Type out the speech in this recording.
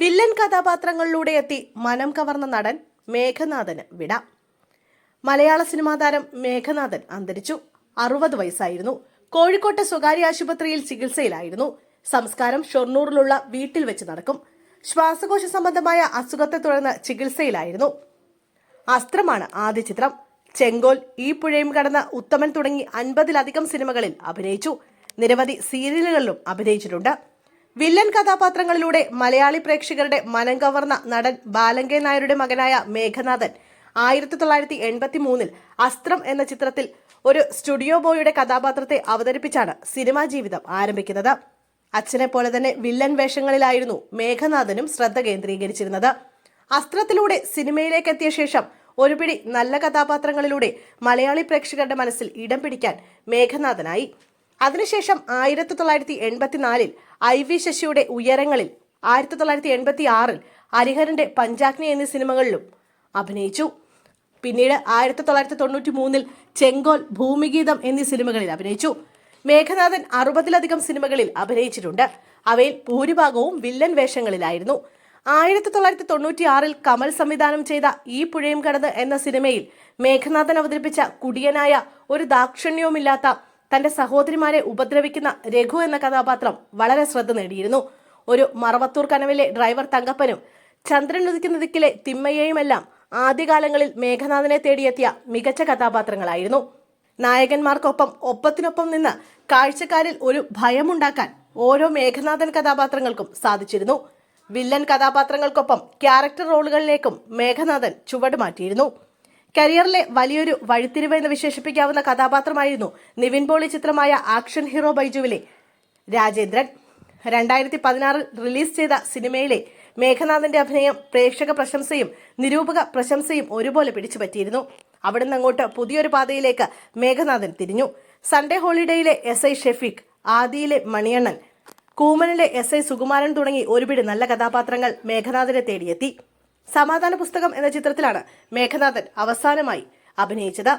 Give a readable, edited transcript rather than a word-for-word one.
Villain കഥാപാത്രങ്ങളിലൂടെ എത്തി മനം കവർന്ന നടൻ മേഘനാഥന് വിട. മലയാള സിനിമാ താരം മേഘനാഥൻ അന്തരിച്ചു. 60 വയസ്സായിരുന്നു. കോഴിക്കോട്ടെ സ്വകാര്യ ആശുപത്രിയിൽ ചികിത്സയിലായിരുന്നു. സംസ്കാരം ഷൊർണൂറിലുള്ള വീട്ടിൽ വെച്ച് നടക്കും. ശ്വാസകോശ സംബന്ധമായ അസുഖത്തെ തുടർന്ന് ചികിത്സയിലായിരുന്നു. അസ്ത്രമാണ് ആദ്യ ചിത്രം. ചെങ്കോൽ, ഈ പുഴയും കടന്ന ഉത്തമൻ തുടങ്ങി 50-ലധികം സിനിമകളിൽ അഭിനയിച്ചു. നിരവധി സീരിയലുകളിലും അഭിനയിച്ചിട്ടുണ്ട്. വില്ലൻ കഥാപാത്രങ്ങളിലൂടെ മലയാളി പ്രേക്ഷകരുടെ മനം കവർന്ന നടൻ ബാലങ്കേ നായരുടെ മകനായ മേഘനാഥൻ 1983 അസ്ത്രം എന്ന ചിത്രത്തിൽ ഒരു സ്റ്റുഡിയോ ബോയുടെ കഥാപാത്രത്തെ അവതരിപ്പിച്ചാണ് സിനിമാ ജീവിതം ആരംഭിക്കുന്നത്. അച്ഛനെ പോലെ തന്നെ വില്ലൻ വേഷങ്ങളിലായിരുന്നു മേഘനാഥനും ശ്രദ്ധ കേന്ദ്രീകരിച്ചിരുന്നത്. അസ്ത്രത്തിലൂടെ സിനിമയിലേക്ക് എത്തിയ ശേഷം ഒരു പിടി നല്ല കഥാപാത്രങ്ങളിലൂടെ മലയാളി പ്രേക്ഷകരുടെ മനസ്സിൽ ഇടം പിടിക്കാൻ മേഘനാഥനായി. അതിനുശേഷം 1984 IV ശശിയുടെ ഉയരങ്ങളിൽ, 1986 ഹരിഹരന്റെ പഞ്ചാഗ്നി എന്നീ സിനിമകളിലും അഭിനയിച്ചു. പിന്നീട് 1993 ചെങ്കോൽ, ഭൂമിഗീതം എന്നീ സിനിമകളിൽ അഭിനയിച്ചു. മേഘനാഥൻ 60-ലധികം സിനിമകളിൽ അഭിനയിച്ചിട്ടുണ്ട്. അവയിൽ ഭൂരിഭാഗവും വില്ലൻ വേഷങ്ങളിലായിരുന്നു. 1996 കമൽ സംവിധാനം ചെയ്ത ഈ പുഴയും കടന്ന് എന്ന സിനിമയിൽ മേഘനാഥൻ അവതരിപ്പിച്ച കുടിയനായ, ഒരു ദാക്ഷിണ്യവുമില്ലാത്ത, തന്റെ സഹോദരിമാരെ ഉപദ്രവിക്കുന്ന രഘു എന്ന കഥാപാത്രം വളരെ ശ്രദ്ധ നേടിയിരുന്നു. ഒരു മറവത്തൂർ കനവിലെ ഡ്രൈവർ തങ്കപ്പനും ചന്ദ്രൻ ഉദിക്കുന്ന ദിക്കിലെ തിമ്മയെയുമെല്ലാം ആദ്യകാലങ്ങളിൽ മേഘനാഥനെ തേടിയെത്തിയ മികച്ച കഥാപാത്രങ്ങളായിരുന്നു. നായകന്മാർക്കൊപ്പം ഒപ്പത്തിനൊപ്പം നിന്ന് കാഴ്ചക്കാരിൽ ഒരു ഭയമുണ്ടാക്കാൻ ഓരോ മേഘനാഥൻ കഥാപാത്രങ്ങൾക്കും സാധിച്ചിരുന്നു. വില്ലൻ കഥാപാത്രങ്ങൾക്കൊപ്പം ക്യാരക്ടർ റോളുകളിലേക്കും മേഘനാഥൻ ചുവട് മാറ്റിയിരുന്നു. കരിയറിലെ വലിയൊരു വഴിത്തിരിവ് എന്ന് വിശേഷിപ്പിക്കാവുന്ന കഥാപാത്രമായിരുന്നു നിവിൻ പോളി ചിത്രമായ ആക്ഷൻ ഹീറോ ബൈജുവിലെ രാജേന്ദ്രൻ. 2016 റിലീസ് ചെയ്ത സിനിമയിലെ മേഘനാഥന്റെ അഭിനയം പ്രേക്ഷക പ്രശംസയും നിരൂപക പ്രശംസയും ഒരുപോലെ പിടിച്ചുപറ്റിയിരുന്നു. അവിടുന്ന് അങ്ങോട്ട് പുതിയൊരു പാതയിലേക്ക് മേഘനാഥൻ തിരിഞ്ഞു. സൺഡേ ഹോളിഡേയിലെ SI ഷെഫീഖ്, ആദിയിലെ മണിയണ്ണൻ, കൂമനിലെ SI സുകുമാരൻ തുടങ്ങി ഒരുപിടി നല്ല കഥാപാത്രങ്ങൾ മേഘനാഥനെ തേടിയെത്തി. സമാധാന പുസ്തകം എന്ന ചിത്രത്തിലാണ് മേഘനാഥൻ അവസാനമായി അഭിനയിച്ചത്.